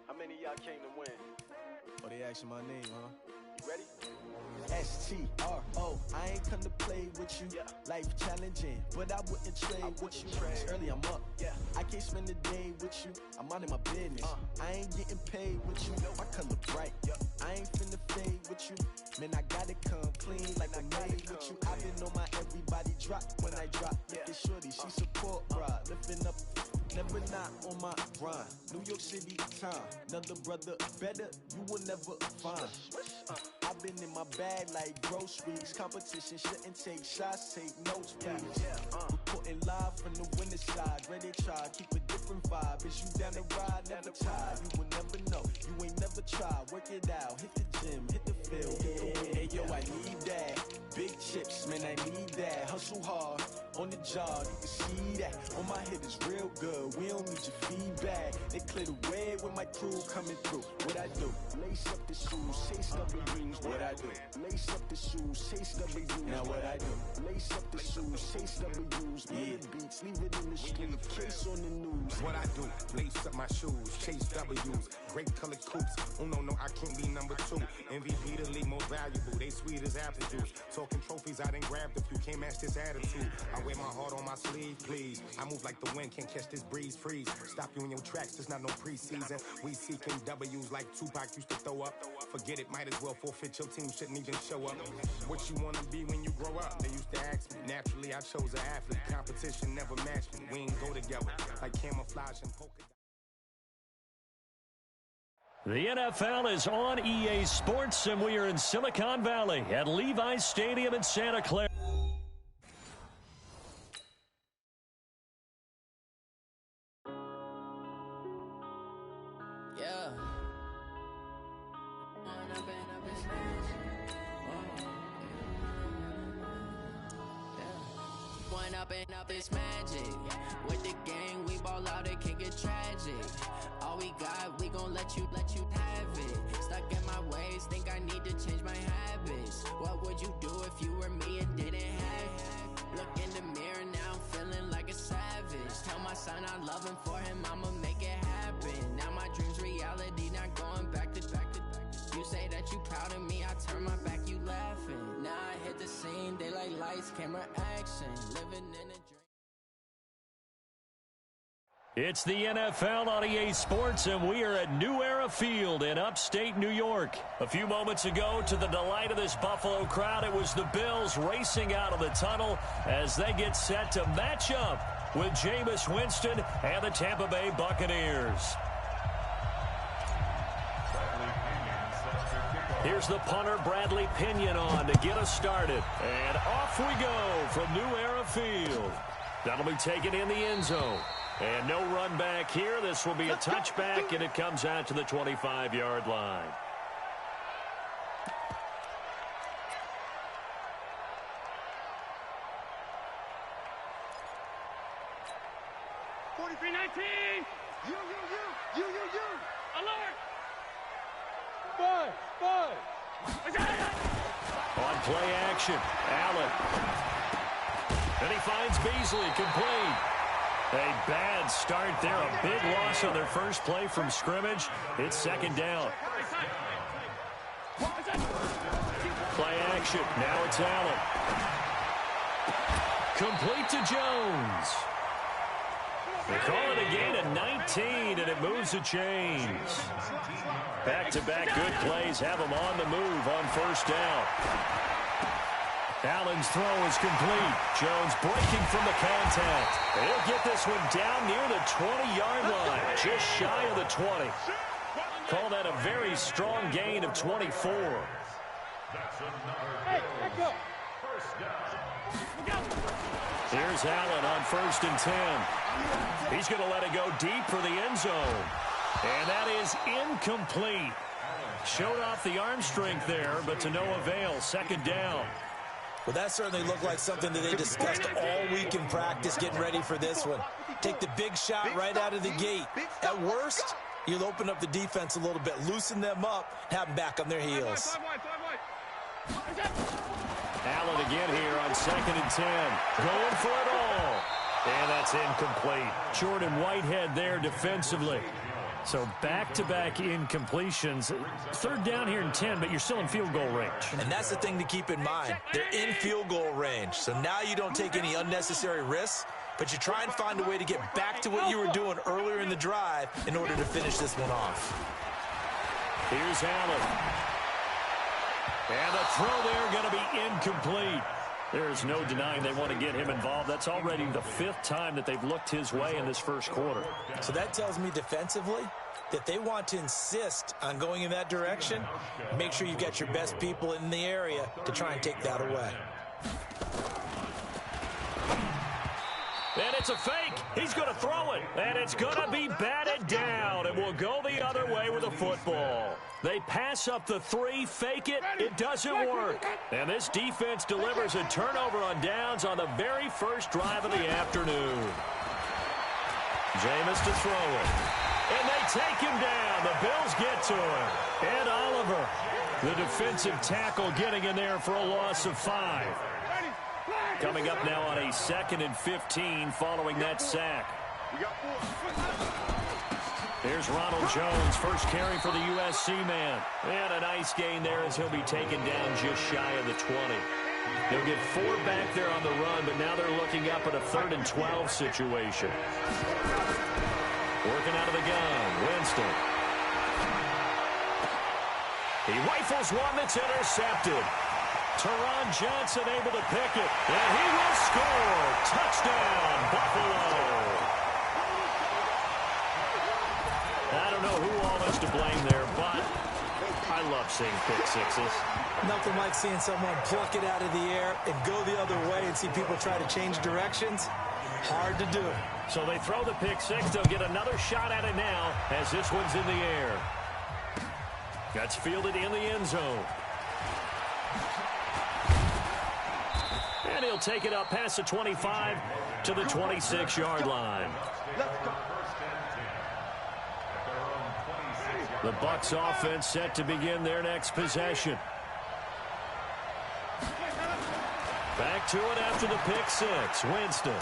How many of y'all came to win? Oh, they asking my name, huh? You ready? XXReD. I ain't come to play with you. Life challenging, but I wouldn't trade with you. It's early, I'm up. I can't spend the day with you. I'm out of my business. I ain't getting paid with you. My color bright. I ain't finna fade with you. Man, I gotta come clean like I made with you. I've been on my everybody drop when I drop. Look at shorty, she support ride. Lifting up, never not on my grind. New York City time. Another brother better, you will never find. I've been in my bag like groceries. Competition shouldn't take shots, take notes, please. Reporting live from the winter side. Ready to try, keep a different vibe. Is you down the ride, never tired. You will never know, you ain't never tried. Work it out, hit the gym, hit the field. Hey yo, I need that. Big chips, man, I need that. Hustle hard, on the job, you can see that. On my head is real good, we don't need your feedback. They clear the way with my crew coming through. What I do? Lace up the shoes, chase double dreams. What I do? Lace up the shoes, chase double dreams. Now what I do? Lace up the shoes, chase W's. Beats, leave it in the street, case on the news. What I do? Lace up my shoes, chase W's. Great colored coops. Oh no, I can't be number 2. MVP the league most valuable. They sweet as apple juice. Talking trophies, I done grabbed a few. Can't match this attitude. I wear my heart on my sleeve, please. I move like the wind, can't catch this breeze. Freeze. Stop you in your tracks, there's not no preseason. We seeking W's like Tupac used to throw up. Forget it, might as well forfeit. Your team shouldn't even show up. What you wanna be when you grow up? They used to ask me. Naturally, I chose an athlete. Competition never matched me. We ain't go together like camouflage and polka. The NFL is on EA Sports, and we are in Silicon Valley at Levi's Stadium in Santa Clara. Up is magic. With the gang, we ball out, it can get tragic. All we got, we gon' let you have it. Stuck in my ways, think I need to change my habits. What would you do if you were me and didn't have it? Look in the mirror, now I'm feeling like a savage. Tell my son I love him, for him I'ma make it happen. Now my dream's reality, not going back to. You say that you proud of me, I turn my back, you laughing. Now I hit the scene, daylight lights, camera action. Living in a dream. It's the NFL on EA Sports, and we are at New Era Field in upstate New York. A few moments ago, to the delight of this Buffalo crowd, it was the Bills racing out of the tunnel as they get set to match up with Jameis Winston and the Tampa Bay Buccaneers. Here's the punter, Bradley Pinion, on to get us started. And off we go from New Era Field. That'll be taken in the end zone. And no run back here. This will be a touchback, and it comes out to the 25-yard line. On play action, Allen. And he finds Beasley, complete. A bad start there, a big loss on their first play from scrimmage. It's second down. Play action, now it's Allen. Complete to Jones. They call it a gain of 19, and it moves the chains. Back-to-back good plays have them on the move on first down. Allen's throw is complete. Jones breaking from the contact. He'll get this one down near the 20-yard line, just shy of the 20. Call that a very strong gain of 24. Hey, go. Here's Allen on 1st and 10. He's going to let it go deep for the end zone. And that is incomplete. Showed off the arm strength there, but to no avail. Second down. Well, that certainly looked like something that they discussed all week in practice, getting ready for this one. Take the big shot right out of the gate. At worst, You'll open up the defense a little bit, loosen them up, have them back on their heels. Allen again here on 2nd and 10. Going for it all. And that's incomplete. Jordan Whitehead there defensively. So back-to-back incompletions. 3rd down here and 10, but you're still in field goal range. And that's the thing to keep in mind. They're in field goal range. So now you don't take any unnecessary risks, but you try and find a way to get back to what you were doing earlier in the drive in order to finish this one off. Here's Allen. And the throw there going to be incomplete. There's no denying they want to get him involved. That's already the 5th time that they've looked his way in this first quarter. So that tells me defensively that they want to insist on going in that direction. Make sure you've got your best people in the area to try and take that away. And it's a fake. He's going to throw it. And it's going to be batted down. And will go the other way with the football. They pass up the 3, fake it. It doesn't work. And this defense delivers a turnover on downs on the very first drive of the afternoon. Jameis to throw it. And they take him down. The Bills get to him. Ed Oliver, the defensive tackle, getting in there for a loss of 5. Coming up now on a 2nd and 15 following that sack. Here's Ronald Jones, first carry for the USC man. And a nice gain there as he'll be taken down just shy of the 20. They'll get 4 back there on the run, but now they're looking up at a 3rd and 12 situation. Working out of the gun, Winston. He rifles one that's intercepted. Teron Johnson able to pick it, and he will score. Touchdown, Buffalo. I don't know who all is to blame there, but I love seeing pick sixes. Nothing like seeing someone pluck it out of the air and go the other way and see people try to change directions. Hard to do. So they throw the pick six. They'll get another shot at it now as this one's in the air. That's fielded in the end zone. And he'll take it up past the 25 to the 26-yard line. The Bucs offense set to begin their next possession. Back to it after the pick six. Winston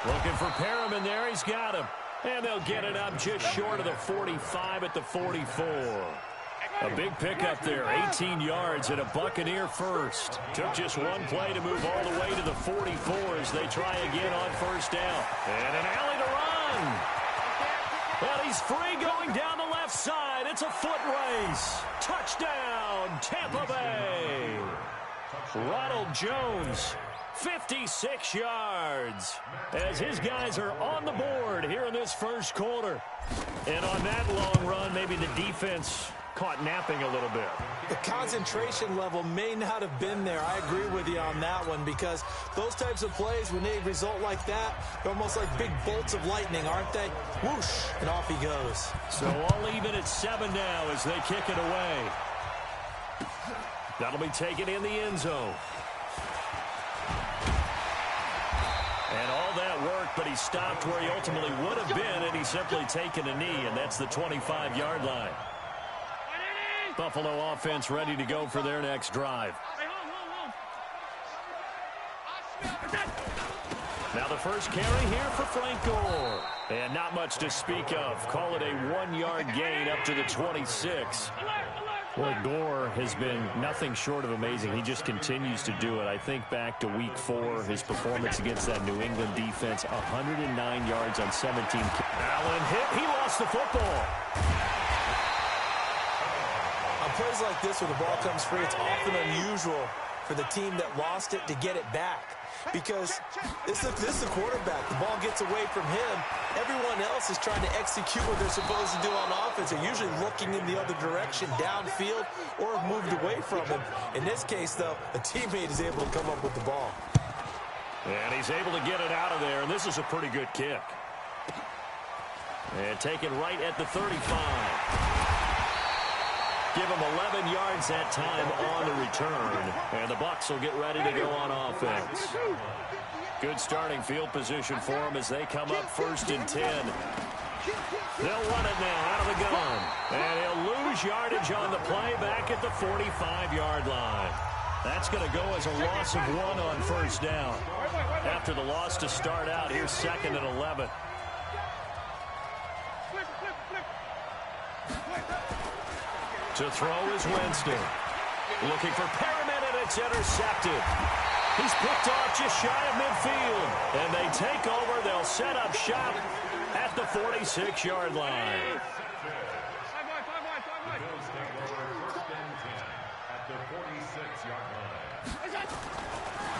looking for Perriman there. He's got him. And they'll get it up just short of the 45 at the 44. A big pickup there, 18 yards and a Buccaneer first. Took just one play to move all the way to the 44 as they try again on first down. And an alley to run. Well, he's free going down the left side. It's a foot race. Touchdown, Tampa Bay. Ronald Jones, 56 yards, as his guys are on the board here in this first quarter. And on that long run, maybe the defense caught napping a little bit. The concentration level may not have been there. I agree with you on that one, because those types of plays, when they result like that, they're almost like big bolts of lightning, aren't they? Whoosh, and off he goes. So all even at 7 now as they kick it away. That'll be taken in the end zone. And all that worked, but he stopped where he ultimately would have been, and he's simply taken a knee, and that's the 25-yard line. Buffalo offense ready to go for their next drive. Now the first carry here for Frank Gore. And not much to speak of. Call it a 1-yard gain up to the 26. Well, Gore has been nothing short of amazing. He just continues to do it. I think back to week 4, his performance against that New England defense, 109 yards on 17. Allen hit. He lost the football. On plays like this where the ball comes free, it's often unusual for the team that lost it to get it back, because this is the quarterback. The ball gets away from him. Everyone else is trying to execute what they're supposed to do on offense. They're usually looking in the other direction, downfield, or have moved away from him. In this case, though, a teammate is able to come up with the ball. And he's able to get it out of there, and this is a pretty good kick. And taken right at the 35. Give him 11 yards that time on the return. And the Bucs will get ready to go on offense. Good starting field position for them as they come up 1st and 10. They'll run it now out of the gun. And he'll lose yardage on the play back at the 45-yard line. That's going to go as a loss of 1 on first down. After the loss to start out, here's 2nd and 11. To throw is Winston. Looking for Perriman, and it's intercepted. He's picked off just shy of midfield. And they take over. They'll set up shop at the 46-yard line.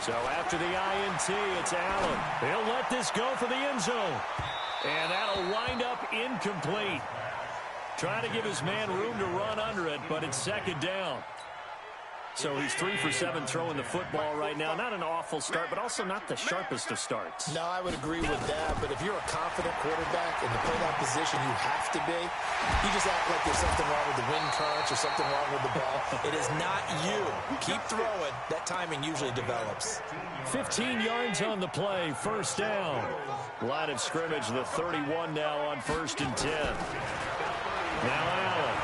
So after the INT, it's Allen. He'll let this go for the end zone. And that'll wind up incomplete. Trying to give his man room to run under it, but it's 2nd down. So he's 3 for 7 throwing the football right now. Not an awful start, but also not the sharpest of starts. No, I would agree with that. But if you're a confident quarterback and to play that position, you have to be. You just act like there's something wrong with the wind currents or something wrong with the ball. It is not you. Keep throwing. That timing usually develops. 15 yards on the play, first down. Line of scrimmage, the 31 now on 1st and 10. Now Allen.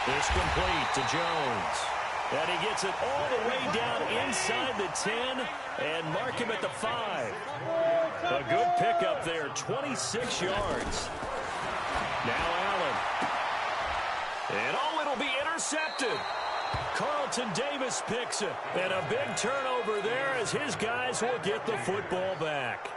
It's complete to Jones. And he gets it all the way down inside the 10 and mark him at the 5. A good pickup there, 26 yards. Now Allen. And it'll be intercepted. Carlton Davis picks it. And a big turnover there as his guys will get the football back.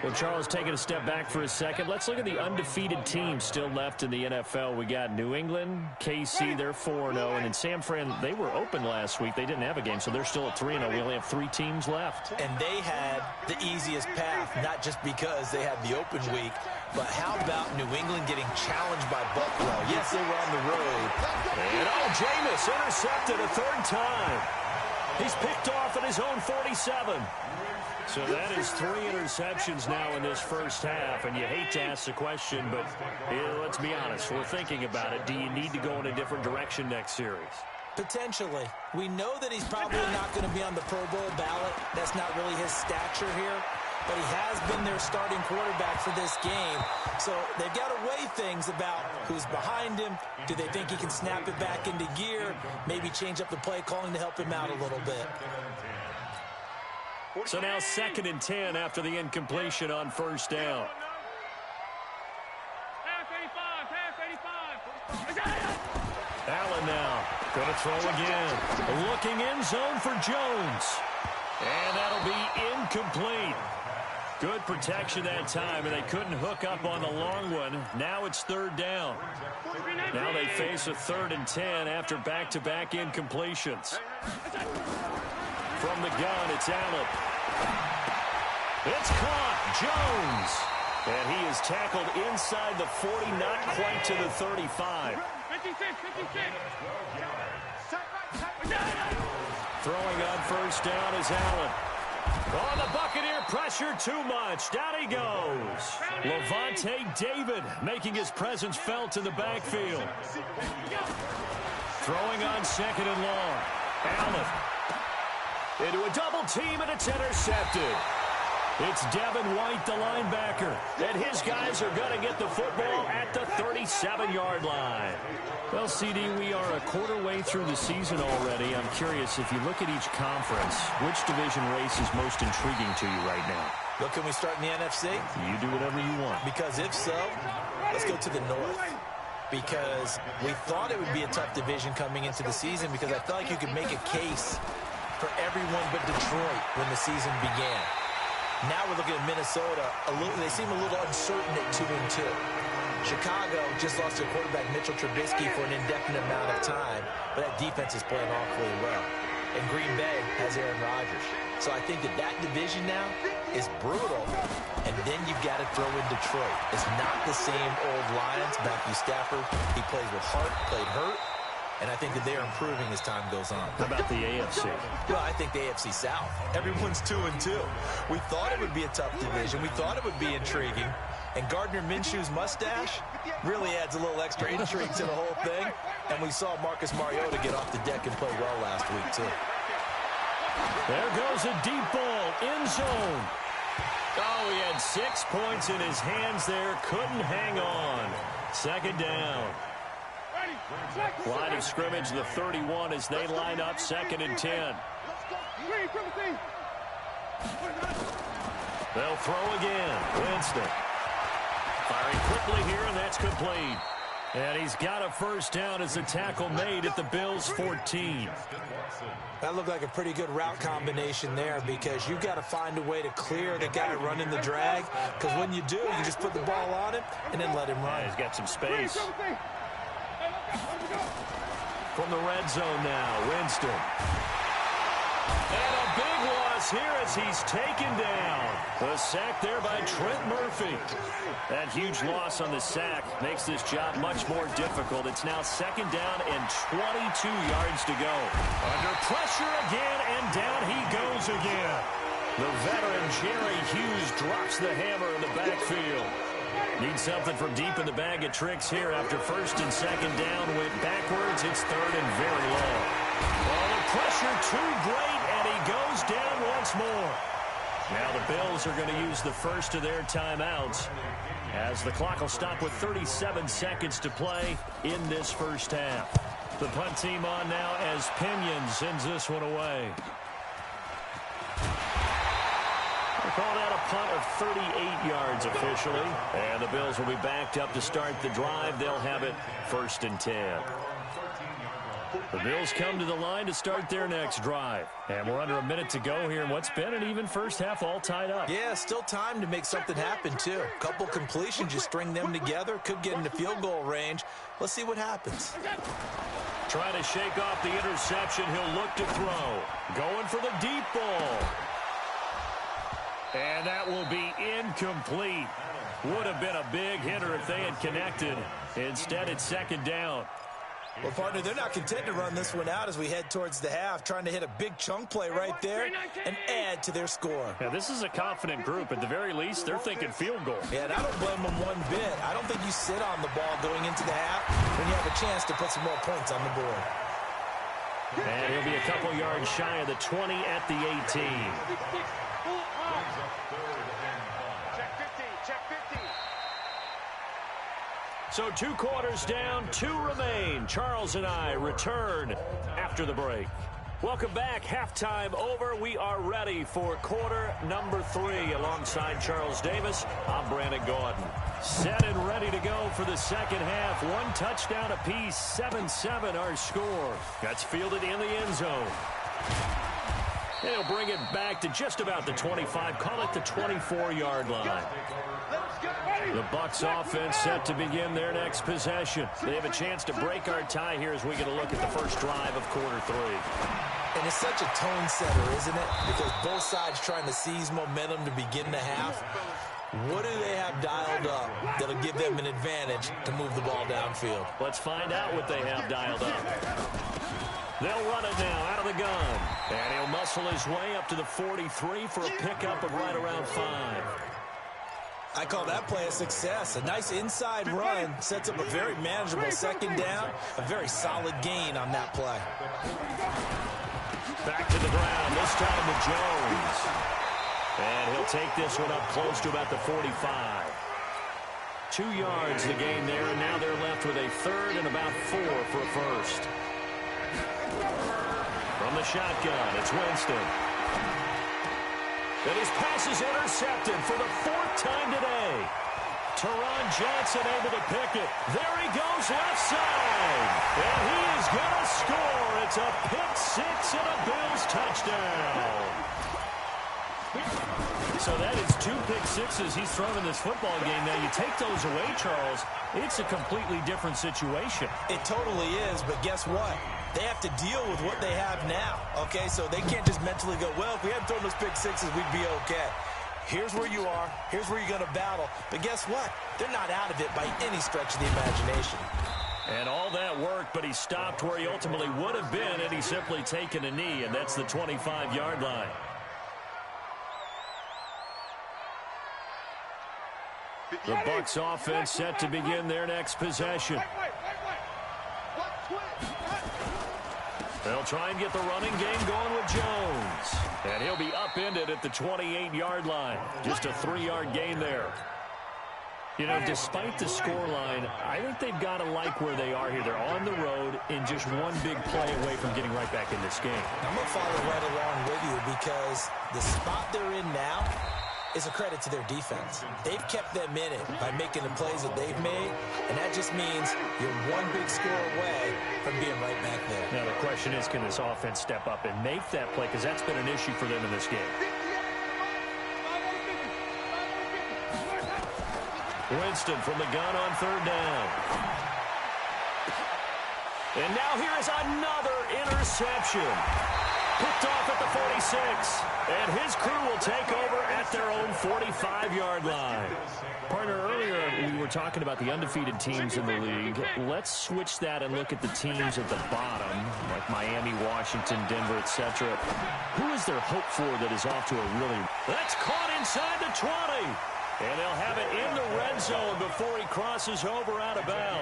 Well, Charles, taking a step back for a second. Let's look at the undefeated teams still left in the NFL. We got New England, KC, they're 4-0. And in San Fran, they were open last week. They didn't have a game, so they're still at 3-0. We only have 3 teams left. And they had the easiest path, not just because they had the open week, but how about New England getting challenged by Buffalo? Yes, they were on the road. And Jameis intercepted a 3rd time. He's picked off at his own 47. So that is 3 interceptions now in this first half, and you hate to ask the question, but let's be honest, we're thinking about it. Do you need to go in a different direction next series? Potentially. We know that he's probably not going to be on the Pro Bowl ballot. That's not really his stature here, but he has been their starting quarterback for this game. So they've got to weigh things about who's behind him. Do they think he can snap it back into gear? Maybe change up the play calling to help him out a little bit. So now 2nd and 10 after the incompletion on first down. Allen now going to throw again. Looking end zone for Jones. And that'll be incomplete. Good protection that time, and they couldn't hook up on the long one. Now it's 3rd down. Now they face a 3rd and 10 after back-to-back incompletions. From the gun, it's Allen. It's caught. Jones. And he is tackled inside the 40, not quite to the 35. 56. Throwing on first down is Allen. On the Buccaneer pressure, too much. Down he goes. Levante David making his presence felt in the backfield. Throwing on 2nd and long. Allen. Into a double team, and it's intercepted. It's Devin White, the linebacker, and his guys are going to get the football at the 37-yard line. Well, CD, we are a quarter way through the season already. I'm curious, if you look at each conference, which division race is most intriguing to you right now? Well, can we start in the NFC? You do whatever you want. Because if so, let's go to the North. Because we thought it would be a tough division coming into the season, because I felt like you could make a case for everyone but Detroit when the season began. Now we're looking at Minnesota. They seem a little uncertain at 2-2. Chicago just lost their quarterback, Mitchell Trubisky, for an indefinite amount of time, but that defense is playing awfully well. And Green Bay has Aaron Rodgers. So I think that division now is brutal. And then you've got to throw in Detroit. It's not the same old Lions. Matthew Stafford, he plays with heart, played hurt. And I think that they're improving as time goes on. How about the AFC? Well, I think the AFC South. Everyone's 2-2. We thought it would be a tough division. We thought it would be intriguing. And Gardner Minshew's mustache really adds a little extra intrigue to the whole thing. And we saw Marcus Mariota get off the deck and play well last week, too. There goes a deep ball, end zone. Oh, he had 6 points in his hands there. Couldn't hang on. Second down. Line of scrimmage, the 31, as they line up 2nd and 10. They'll throw again. Winston. Firing quickly here, and that's complete. And he's got a first down as a tackle made at the Bills' 14. That looked like a pretty good route combination there, because you've got to find a way to clear the guy running the drag, because when you do, you just put the ball on him and then let him run. Yeah, he's got some space. From the red zone now, Winston. And a big loss here as he's taken down. The sack there by Trent Murphy. That huge loss on the sack makes this job much more difficult. It's now 2nd down and 22 yards to go. Under pressure again, and down he goes again. The veteran Jerry Hughes drops the hammer in the backfield. Needs something from deep in the bag of tricks here after 1st and 2nd down. Went backwards. It's 3rd and very long. Well, the pressure too great, and he goes down once more. Now the Bills are going to use the first of their timeouts, as the clock will stop with 37 seconds to play in this first half. The punt team on now as Pinion sends this one away. They called out a punt of 38 yards officially. And the Bills will be backed up to start the drive. They'll have it 1st and 10. The Bills come to the line to start their next drive. And we're under a minute to go here in what's been an even first half, all tied up. Yeah, still time to make something happen, too. A couple completions, you string them together, could get into field goal range. Let's see what happens. Trying to shake off the interception. He'll look to throw. Going for the deep ball. And that will be incomplete. Would have been a big hitter if they had connected. Instead, it's 2nd down. Well, partner, they're not content to run this one out as we head towards the half, trying to hit a big chunk play right there and add to their score. Yeah, this is a confident group. At the very least, they're thinking field goal. Yeah, and I don't blame them one bit. I don't think you sit on the ball going into the half when you have a chance to put some more points on the board. And he'll be a couple yards shy of the 20 at the 18. So 2 quarters down, 2 remain. Charles and I return after the break. Welcome back. Halftime over. We are ready for quarter number 3. Alongside Charles Davis, I'm Brandon Gordon. Set and ready to go for the second half. 1 touchdown apiece, 7-7 our score. That's fielded in the end zone. And he'll bring it back to just about the 25. Call it the 24-yard line. The Bucs offense set to begin their next possession. They have a chance to break our tie here as we get a look at the first drive of quarter 3. And it's such a tone setter, isn't it? Because both sides trying to seize momentum to begin the half. What do they have dialed up that'll give them an advantage to move the ball downfield? Let's find out what they have dialed up. They'll run it now out of the gun. And he'll muscle his way up to the 43 for a pickup of right around 5. I call that play a success. A nice inside run sets up a very manageable 2nd down. A very solid gain on that play. Back to the ground, this time with Jones. And he'll take this one up close to about the 45. 2 yards the gain there, and now they're left with a 3rd and about 4 for a first. From the shotgun, it's Winston. And his pass is intercepted for the 4th time today. Teron Johnson able to pick it. There he goes left side. And he is going to score. It's a pick 6 and a Bills touchdown. So that is 2 pick sixes he's thrown in this football game. Now, you take those away, Charles, it's a completely different situation. It totally is, but guess what? They have to deal with what they have now, okay? So they can't just mentally go, well, if we hadn't thrown those pick sixes, we'd be okay. Here's where you are. Here's where you're going to battle. But guess what? They're not out of it by any stretch of the imagination. And all that work, but he stopped where he ultimately would have been had he simply taken a knee, and that's the 25-yard line. The Bucs offense set to begin their next possession. They'll try and get the running game going with Jones. And he'll be upended at the 28-yard line. Just a 3-yard gain there. You know, despite the scoreline, I think they've got to like where they are here. They're on the road in just one big play away from getting right back in this game. I'm going to follow right along with you because the spot they're in now is a credit to their defense. They've kept them in it by making the plays that they've made, and that just means you're one big score away from being right back there. Now, the question is, can this offense step up and make that play? Because that's been an issue for them in this game. Winston from the gun on 3rd down. And now here is another interception. Picked off at the 46. And his crew will take over at their own 45-yard line. Partner, earlier we were talking about the undefeated teams in the league. Let's switch that and look at the teams at the bottom, like Miami, Washington, Denver, etc. Who is their hope for that is off to a really... That's caught inside the 20. And they'll have it in the red zone before he crosses over out of bounds.